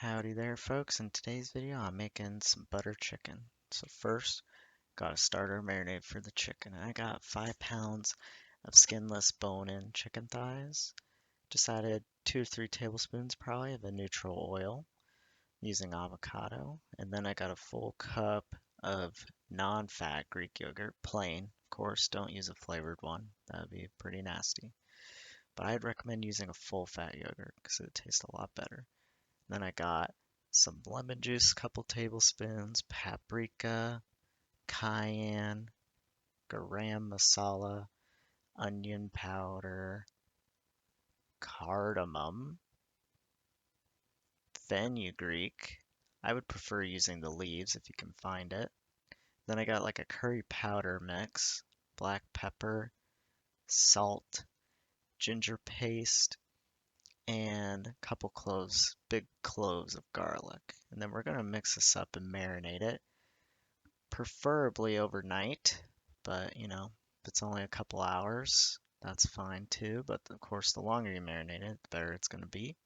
Howdy there, folks. In today's video, I'm making some butter chicken. So first, got a starter marinade for the chicken. I got 5 pounds of skinless bone-in chicken thighs. Just added 2 to 3 tablespoons probably of a neutral oil using avocado. And then I got a full cup of non-fat Greek yogurt, plain. Of course, don't use a flavored one. That would be pretty nasty. But I'd recommend using a full fat yogurt because it tastes a lot better. Then I got some lemon juice, a couple tablespoons, paprika, cayenne, garam masala, onion powder, cardamom, fenugreek. I would prefer using the leaves if you can find it. Then I got like a curry powder mix, black pepper, salt, ginger paste, and a couple cloves, big cloves of garlic. And then we're going to mix this up and marinate it, preferably overnight, but if it's only a couple hours, that's fine too. But of course, the longer you marinate it, the better it's going to be.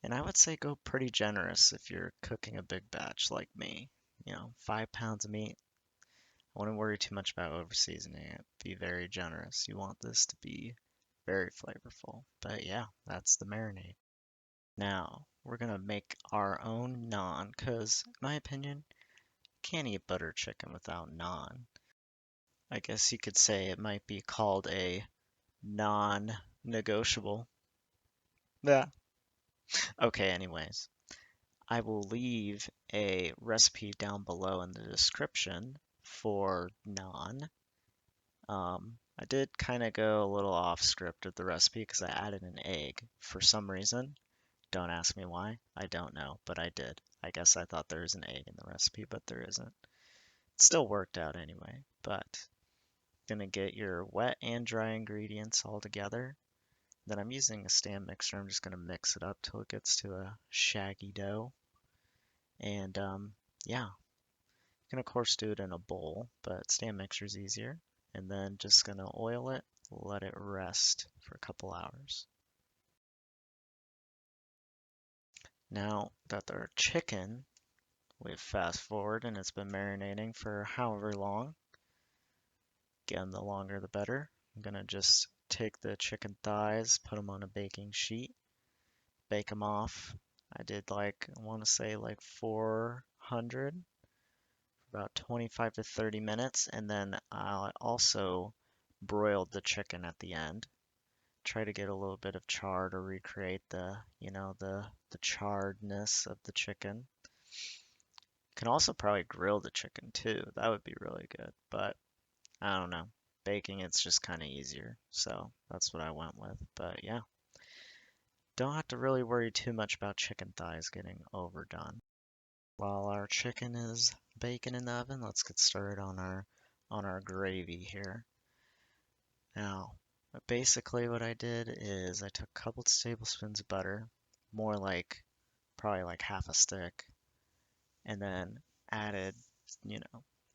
And I would say go pretty generous if you're cooking a big batch like me. 5 pounds of meat. I wouldn't worry too much about over seasoning it. Be very generous. You want this to be very flavorful. But yeah, that's the marinade. Now, we're gonna make our own naan, because in my opinion, can't eat butter chicken without naan. I guess you could say it might be called a non-negotiable. Yeah. Okay, anyways, I will leave a recipe down below in the description for naan. I did kind of go a little off script of the recipe because I added an egg for some reason. Don't ask me why. I don't know, but I did. I guess I thought there was an egg in the recipe, but there isn't. It still worked out anyway, but gonna get your wet and dry ingredients all together. Then I'm using a stand mixer. I'm just gonna mix it up till it gets to a shaggy dough. And yeah, you can of course do it in a bowl, but stand mixer is easier. And then just gonna oil it, let it rest for a couple hours. Now that our chicken, we've fast forward and it's been marinating for however long. Again, the longer the better. I'm gonna just take the chicken thighs, put them on a baking sheet, bake them off. I did I want to say like 400, about 25 to 30 minutes, and then I also broiled the chicken at the end. Try to get a little bit of char to recreate the charredness of the chicken. Can also probably grill the chicken too. That would be really good, but I don't know. Baking it's just kind of easier, so that's what I went with. But yeah, don't have to really worry too much about chicken thighs getting overdone. While our chicken is baking in the oven, let's get started on our gravy here. Now, basically what I did is I took a couple tablespoons of butter, more like probably like half a stick, and then added, the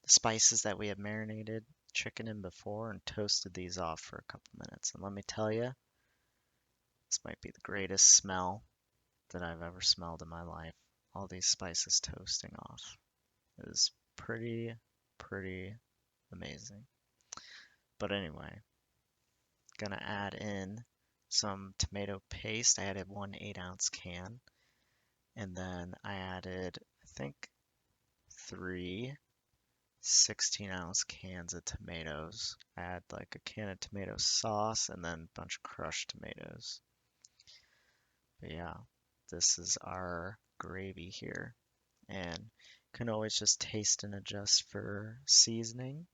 spices that we had marinated chicken in before and toasted these off for a couple minutes. And let me tell you, this might be the greatest smell that I've ever smelled in my life. All these spices toasting off. It is pretty amazing. But anyway, gonna add in some tomato paste. I added 1 8-ounce can. And then I added, I think, 3 16-ounce cans of tomatoes. I had like a can of tomato sauce and then a bunch of crushed tomatoes. But yeah, this is our gravy here. And can always just taste and adjust for seasoning.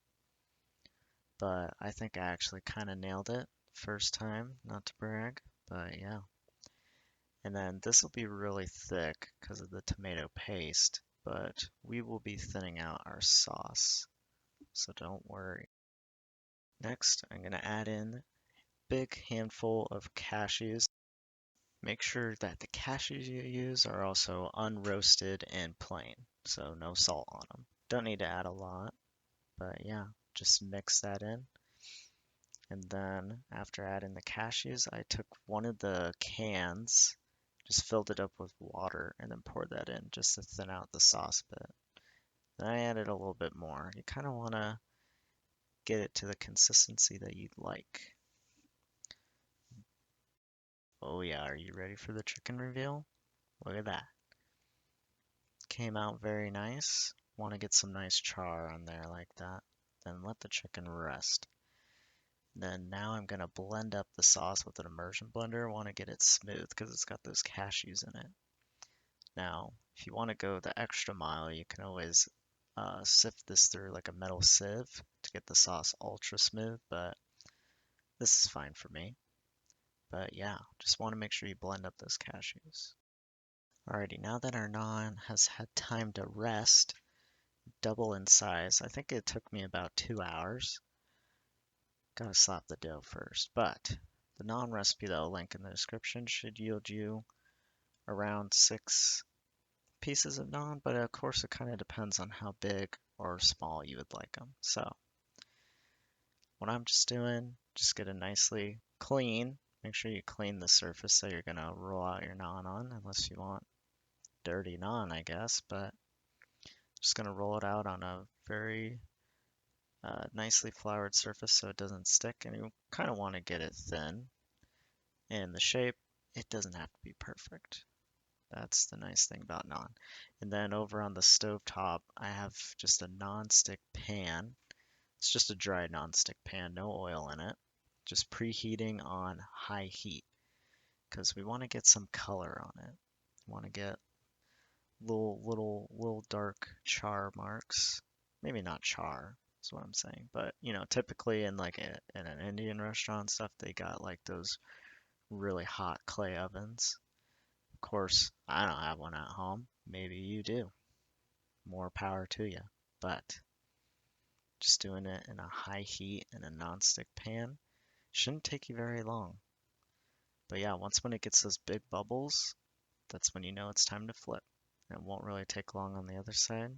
But I think I actually kind of nailed it first time, not to brag, but yeah. And then this will be really thick because of the tomato paste, but we will be thinning out our sauce, so don't worry. Next, I'm going to add in a big handful of cashews. Make sure that the cashews you use are also unroasted and plain, so no salt on them. Don't need to add a lot, but yeah, just mix that in. And then after adding the cashews, I took one of the cans Just filled it up with water and then poured that in just to thin out the sauce a bit. Then I added a little bit more. You kind of want to get it to the consistency that you'd like. Oh yeah, are you ready for the chicken reveal? Look at that. Came out very nice. Want to get some nice char on there like that. Then let the chicken rest. Then now I'm gonna blend up the sauce with an immersion blender. Want to get it smooth because it's got those cashews in it. Now, if you want to go the extra mile, you can always sift this through like a metal sieve to get the sauce ultra smooth, but this is fine for me. But yeah, just want to make sure you blend up those cashews. Alrighty, now that our naan has had time to rest, double in size. I think it took me about 2 hours. Gotta slap the dough first, but the naan recipe that I'll link in the description should yield you around 6 pieces of naan, but of course it kind of depends on how big or small you would like them. So what I'm just doing, just get a nicely clean, make sure you clean the surface that you're gonna roll out your naan on, unless you want dirty naan, I guess, but just gonna roll it out on a very nicely floured surface so it doesn't stick, and you kind of want to get it thin. And the shape, it doesn't have to be perfect. That's the nice thing about naan. And then over on the stove top, I have just a non-stick pan. It's just a dry non-stick pan, no oil in it. Just preheating on high heat because we want to get some color on it. We want to get little dark char marks. Maybe not char, is what I'm saying. But typically in like in an Indian restaurant stuff, they got like those really hot clay ovens. Of course, I don't have one at home. Maybe you do. More power to you. But just doing it in a high heat in a non-stick pan shouldn't take you very long. But yeah, when it gets those big bubbles, that's when you know it's time to flip. It won't really take long on the other side.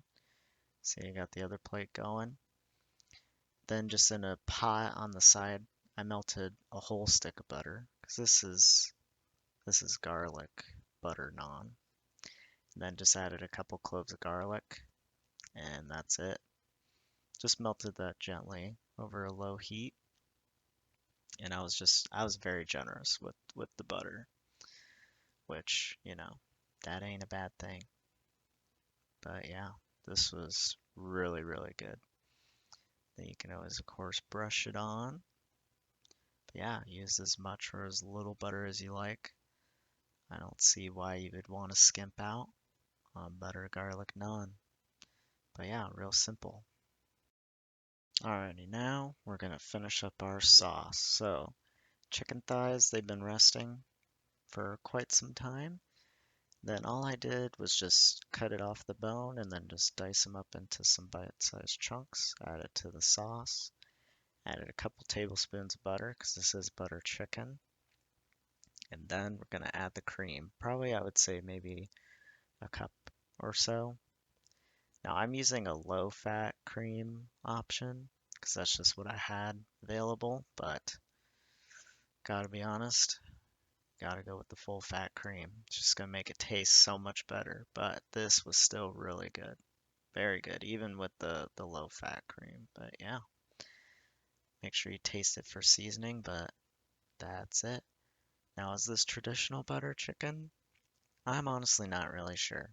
See, I got the other plate going. Then just in a pot on the side, I melted a whole stick of butter because this is garlic butter naan. And then just added a couple cloves of garlic, and that's it. Just melted that gently over a low heat, and I was very generous with the butter, which that ain't a bad thing. But yeah, this was really really good. Then you can always of course brush it on. But yeah, use as much or as little butter as you like. I don't see why you would want to skimp out on butter garlic naan. But yeah, real simple. Alrighty, now we're gonna finish up our sauce. So chicken thighs, they've been resting for quite some time. Then all I did was just cut it off the bone and then just dice them up into some bite-sized chunks. Add it to the sauce. Added a couple tablespoons of butter because this is butter chicken. And then we're gonna add the cream. Probably I would say maybe a cup or so. Now I'm using a low fat cream option because that's just what I had available, but gotta be honest, gotta go with the full fat cream. It's just gonna make it taste so much better, but this was still really good. Very good, even with the low fat cream. But yeah, make sure you taste it for seasoning, but that's it. Now, is this traditional butter chicken? I'm honestly not really sure,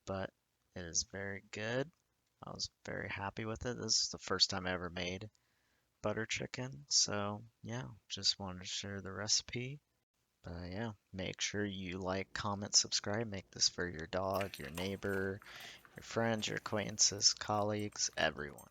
but it is very good. I was very happy with it. This is the first time I ever made butter chicken. So, yeah, just wanted to share the recipe. But yeah, make sure you like, comment, subscribe. Make this for your dog, your neighbor, your friends, your acquaintances, colleagues, everyone.